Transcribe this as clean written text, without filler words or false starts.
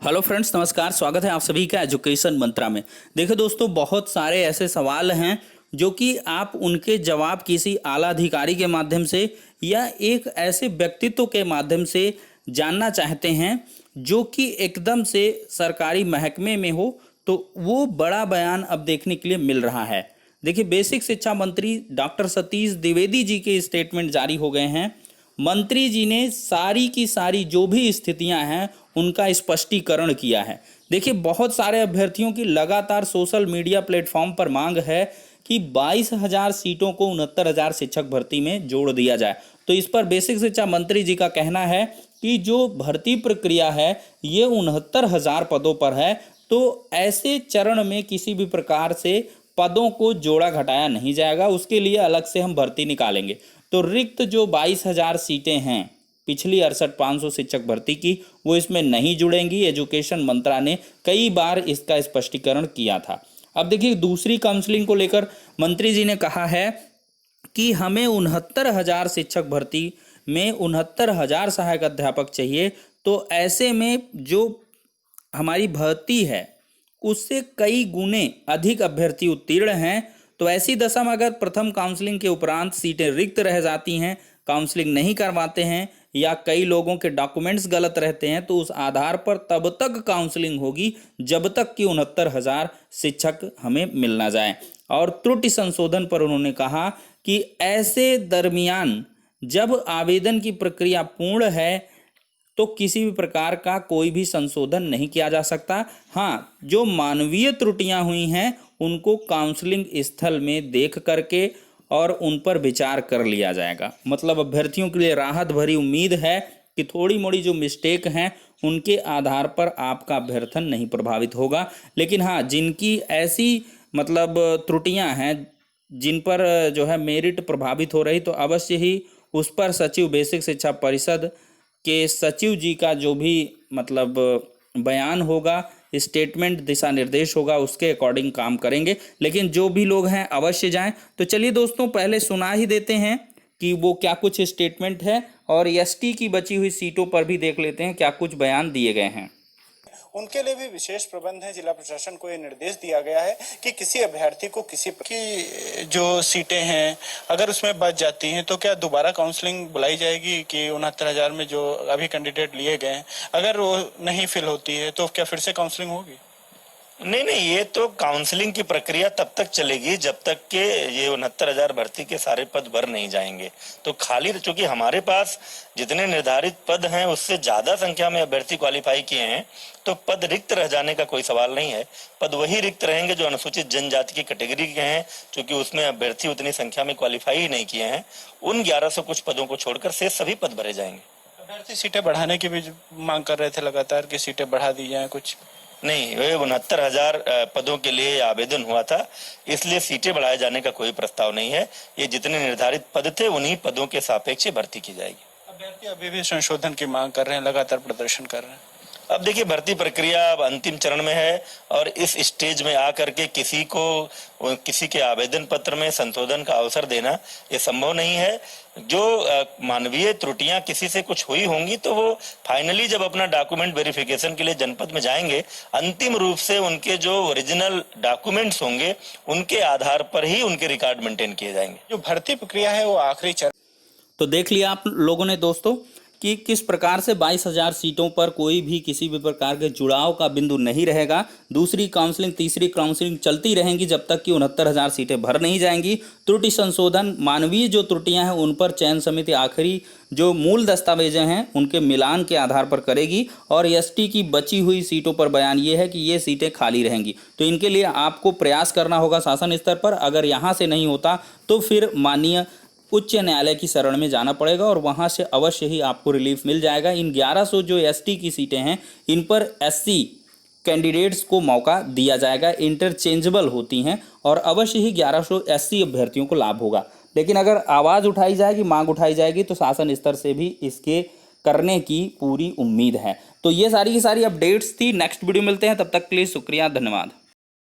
Hello friends, नमस्कार। स्वागत है आप सभी का एजुकेशन मंत्रा में। देखो दोस्तों, बहुत सारे ऐसे सवाल हैं जो कि आप उनके जवाब किसी आला अधिकारी के माध्यम से या एक ऐसे व्यक्तित्व के माध्यम से जानना चाहते हैं जो कि एकदम से सरकारी महकमे में हो, तो वो बड़ा बयान अब देखने के लिए मिल रहा है। देखिए, बेसिक शिक्षा मंत्री डॉक्टर सतीश द्विवेदी जी के स्टेटमेंट जारी हो गए हैं। मंत्री जी ने सारी की सारी जो भी स्थितियां हैं उनका स्पष्टीकरण किया है। देखिए, बहुत सारे अभ्यर्थियों की लगातार सोशल मीडिया प्लेटफॉर्म पर मांग है कि 22,000 सीटों को 69,000 शिक्षक भर्ती में जोड़ दिया जाए। तो इस पर बेसिक शिक्षा मंत्री जी का कहना है कि जो भर्ती प्रक्रिया है ये 69,000 पदों पर है, तो ऐसे चरण में किसी भी प्रकार से पदों को जोड़ा घटाया नहीं जाएगा, उसके लिए अलग से हम भर्ती निकालेंगे। तो रिक्त जो 22,000 सीटें हैं पिछली 68,500 शिक्षक भर्ती की, वो इसमें नहीं जुड़ेंगी। एजुकेशन मंत्रा ने कई बार इसका स्पष्टीकरण किया था। अब देखिए, दूसरी काउंसलिंग को लेकर मंत्री जी ने कहा है कि हमें 69,000 शिक्षक भर्ती में 69,000 सहायक अध्यापक चाहिए। तो ऐसे में जो हमारी भर्ती है उससे कई गुने अधिक अभ्यर्थी उत्तीर्ण हैं। तो ऐसी दशा में अगर प्रथम काउंसलिंग के उपरांत सीटें रिक्त रह जाती हैं, काउंसलिंग नहीं करवाते हैं या कई लोगों के डॉक्यूमेंट्स गलत रहते हैं, तो उस आधार पर तब तक काउंसलिंग होगी जब तक कि 69,000 शिक्षक हमें मिल ना जाए। और त्रुटि संशोधन पर उन्होंने कहा कि ऐसे दरमियान जब आवेदन की प्रक्रिया पूर्ण है तो किसी भी प्रकार का कोई भी संशोधन नहीं किया जा सकता। हाँ, जो मानवीय त्रुटियां हुई हैं उनको काउंसलिंग स्थल में देख करके और उन पर विचार कर लिया जाएगा। मतलब अभ्यर्थियों के लिए राहत भरी उम्मीद है कि थोड़ी मोड़ी जो मिस्टेक हैं उनके आधार पर आपका अभ्यर्थन नहीं प्रभावित होगा। लेकिन हाँ, जिनकी ऐसी मतलब त्रुटियां हैं जिन पर जो है मेरिट प्रभावित हो रही, तो अवश्य ही उस पर सचिव बेसिक शिक्षा परिषद के सचिव जी का जो भी मतलब बयान होगा, स्टेटमेंट, दिशा निर्देश होगा, उसके अकॉर्डिंग काम करेंगे। लेकिन जो भी लोग हैं अवश्य जाएं। तो चलिए दोस्तों, पहले सुना ही देते हैं कि वो क्या कुछ स्टेटमेंट है, और एसटी की बची हुई सीटों पर भी देख लेते हैं क्या कुछ बयान दिए गए हैं। उनके लिए भी विशेष प्रबंध है। जिला प्रशासन को ये निर्देश दिया गया है कि किसी अभ्यर्थी को किसी की जो सीटें हैं अगर उसमें बच जाती हैं तो क्या दोबारा काउंसलिंग बुलाई जाएगी कि 69,000 में जो अभी कैंडिडेट लिए गए हैं अगर वो नहीं फिल होती है तो क्या फिर से काउंसलिंग होगी? नहीं, ये तो काउंसलिंग की प्रक्रिया तब तक चलेगी जब तक के ये 69,000 भर्ती के सारे पद भर नहीं जाएंगे। तो खाली, चूंकि हमारे पास जितने निर्धारित पद हैं उससे ज्यादा संख्या में अभ्यर्थी क्वालिफाई किए हैं, तो पद रिक्त रह जाने का कोई सवाल नहीं है। पद वही रिक्त रहेंगे जो अनुसूचित जनजाति की कैटेगरी के हैं, क्योंकि उसमें अभ्यर्थी उतनी संख्या में क्वालिफाई ही नहीं किए हैं। उन 1100 कुछ पदों को छोड़कर से सभी पद भरे जाएंगे। अभ्यर्थी सीटें बढ़ाने की भी मांग कर रहे थे लगातार कि सीटें बढ़ा दी जाए। कुछ नहीं, वे 69,000 पदों के लिए आवेदन हुआ था, इसलिए सीटें बढ़ाए जाने का कोई प्रस्ताव नहीं है। ये जितने निर्धारित पद थे उन्हीं पदों के सापेक्ष भर्ती की जाएगी। अभ्यर्थी अभी भी संशोधन की मांग कर रहे हैं, लगातार प्रदर्शन कर रहे हैं। अब देखिए, भर्ती प्रक्रिया अब अंतिम चरण में है और इस स्टेज में आकर के किसी को किसी के आवेदन पत्र में संशोधन का अवसर देना ये संभव नहीं है। जो मानवीय त्रुटियां किसी से कुछ हुई होंगी तो वो फाइनली जब अपना डॉक्यूमेंट वेरिफिकेशन के लिए जनपद में जाएंगे, अंतिम रूप से उनके जो ओरिजिनल डॉक्यूमेंट्स होंगे उनके आधार पर ही उनके रिकॉर्ड मेंटेन किए जाएंगे। जो भर्ती प्रक्रिया है वो आखिरी चरण। तो देख लिया आप लोगों ने दोस्तों कि किस प्रकार से 22,000 सीटों पर कोई भी किसी भी प्रकार के जुड़ाव का बिंदु नहीं रहेगा। दूसरी काउंसलिंग, तीसरी काउंसलिंग चलती रहेंगी जब तक कि 69,000 सीटें भर नहीं जाएंगी। त्रुटि संशोधन, मानवीय जो त्रुटियां हैं उन पर चयन समिति आखिरी जो मूल दस्तावेजें हैं उनके मिलान के आधार पर करेगी। और एसटी की बची हुई सीटों पर बयान ये है कि ये सीटें खाली रहेंगी। तो इनके लिए आपको प्रयास करना होगा शासन स्तर पर। अगर यहाँ से नहीं होता तो फिर माननीय उच्च न्यायालय की शरण में जाना पड़ेगा और वहां से अवश्य ही आपको रिलीफ मिल जाएगा। इन 1100 जो एसटी की सीटें हैं इन पर एससी कैंडिडेट्स को मौका दिया जाएगा, इंटरचेंजेबल होती हैं और अवश्य ही 1100 एससी अभ्यर्थियों को लाभ होगा। लेकिन अगर आवाज़ उठाई जाएगी, मांग उठाई जाएगी, तो शासन स्तर से भी इसके करने की पूरी उम्मीद है। तो ये सारी की सारी अपडेट्स थी। नेक्स्ट वीडियो मिलते हैं, तब तक के लिए शुक्रिया, धन्यवाद।